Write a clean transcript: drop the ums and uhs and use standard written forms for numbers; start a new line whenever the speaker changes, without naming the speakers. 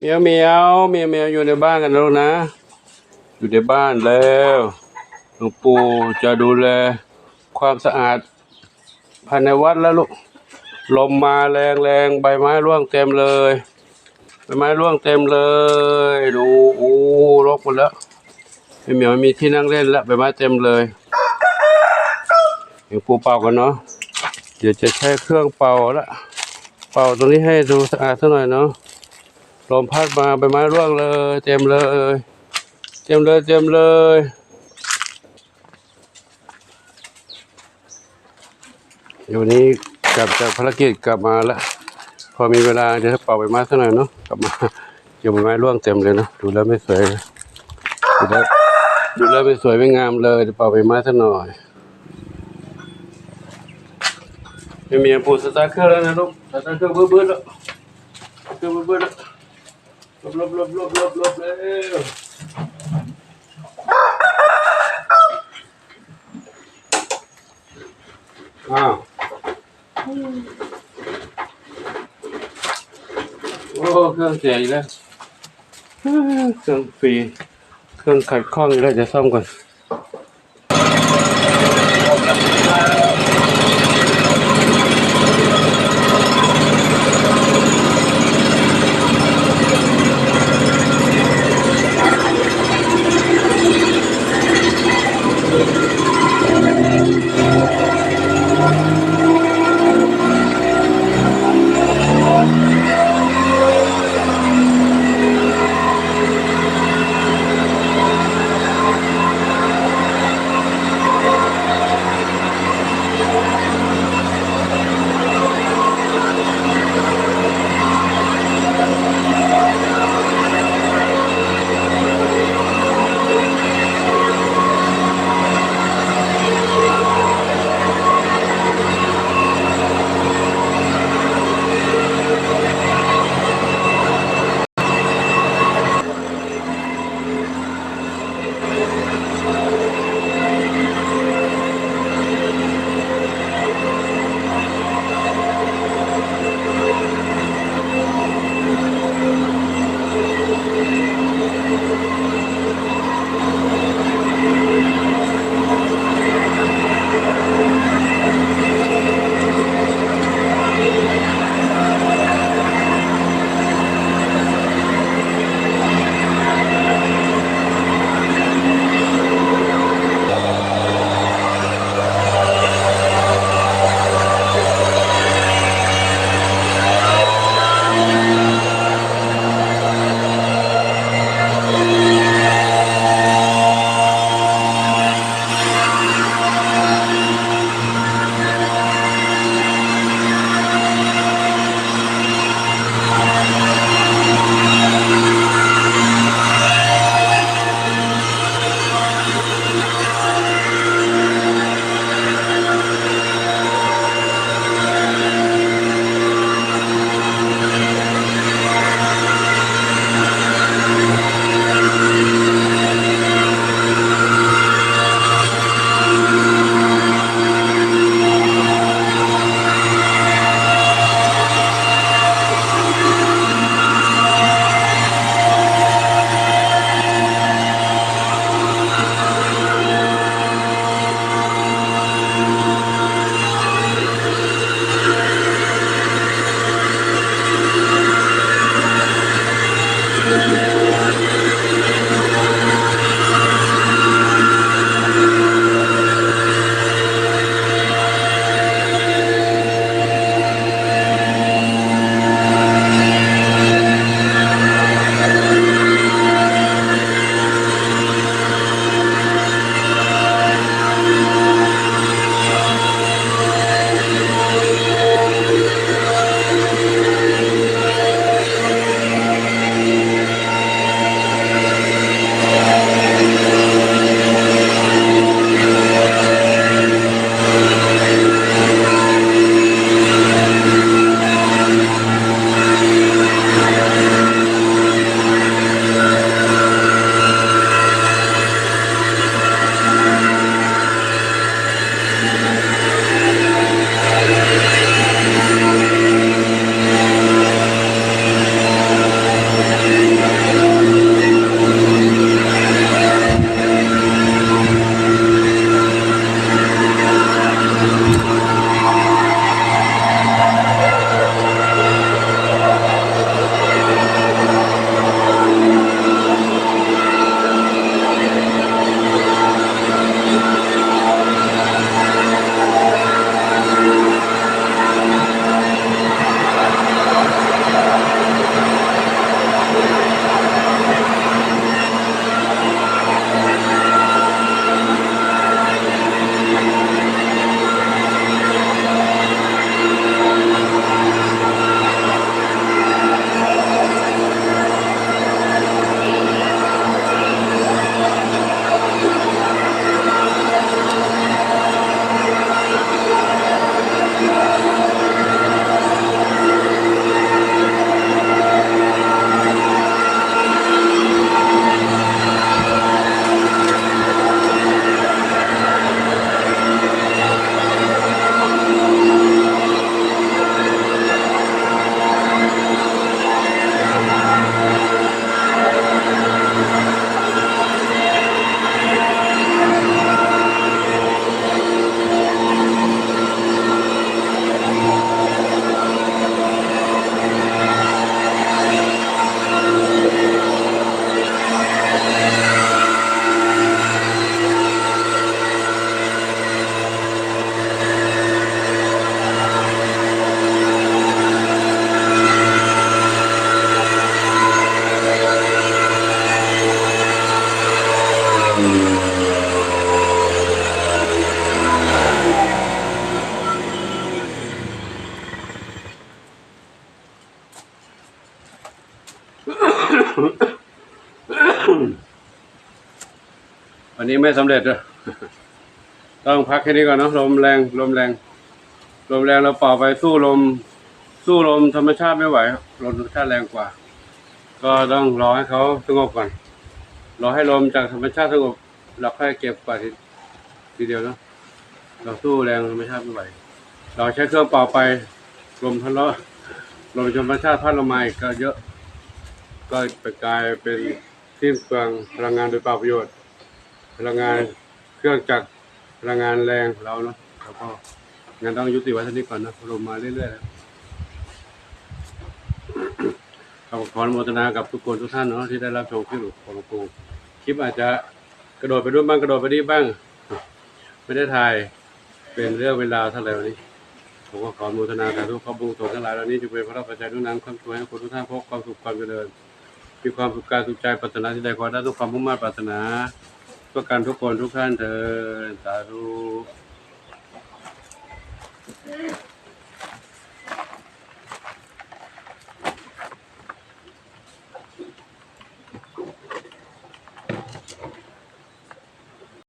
เมียวอยู่ในบ้านกันแล้วนะอยู่ในบ้านแล้วหลวงปู่จะดูแลความสะอาดภายในวัดแล้วลูกลมมาแรงใบไม้ร่วงเต็มเลยใบไม้ร่วงเต็มเลยดูโอ้รกหมดแล้วเมียวมีที่นั่งเล่นแล้วใบไม้เต็มเลยหลวงปู่เป่ากันเนาะเดี๋ยวจะใช้เครื่องเป่าละเป่าตรงนี้ให้ดูสะอาดสักหน่อยเนาะลมพัดมาใบไม้ร่วงเลยเต็มเลยเดี๋ยวนี้กลับจากภารกิจกลับมาแล้วพอมีเวลาเดี๋ยวเป่าใบไม้สักหน่อยเนาะกลับมาเดี๋ยวใบไม้ร่วงเต็มเลยนะดูแล้วไม่สวยดูแล้วไม่สวยไม่งามเลยเดี๋ยวเป่าใบไม้สักหน่อยไม่มีปูสตาร์ทเครื่องแล้วนะลูกสตาร์ทเครื่องบื้อแล้วเครื่องบื้อแล้วลบแล้วอ้าวโอ้เครื่องเสียอีกแล้วเครื่องฟรีเครื่องขัดข้องอีกแล้วจะซ่อมก่อน วันนี้ไม่สำเร็จเลยต้องพักแค่นี้ก่อนเนาะลมแรงเราเป่าไปสู้ลมธรรมชาติไม่ไหวลมธรรมชาติแรงกว่าก็ต้องรอให้เขาสงบก่อนรอให้ลมจากธรรมชาติสงบเราค่อยเก็บกว่าทีเดียวเนาะเราสู้แรงธรรมชาติไม่ไหวเราใช้เครื่องเป่าไปลมทะเลาะลมธรรมชาติพัดลงมาอีกก็เยอะก็ไปกลายเป็นสิ้นเปลืองพลังงานโดยเปล่าประโยชน์พลังงานเครื่องจักรพลังงานแรงเราเนาะแล้วก็งั้นต้องยุติไว้เท่านี้ก่อนนะลมมาเรื่อยๆขออนุโมทนากับทุกคนทุกท่านเนาะที่ได้รับชมคลิปของหลวงปู่คลิปอาจจะกระโดดไปด้วยบ้างกระโดดไปนี่บ้างไม่ได้ถ่ายเป็นเรื่องเวลาเท่าไหร่วันนี้ผมก็ขออนุโมทนากับทุกข้อบูชาทั้งหลายเหล่านี้จะเป็นพระปัจจัยทุกนั้นความช่วยให้คนทุกท่านพบความสุขความเจริญมีความสุขกายสุขใจปรารถนาที่ใดขอได้ทุกความมุ่งมั่นปรารถนาเพื่อการทุกคนทุกท่านเถิดสาธุ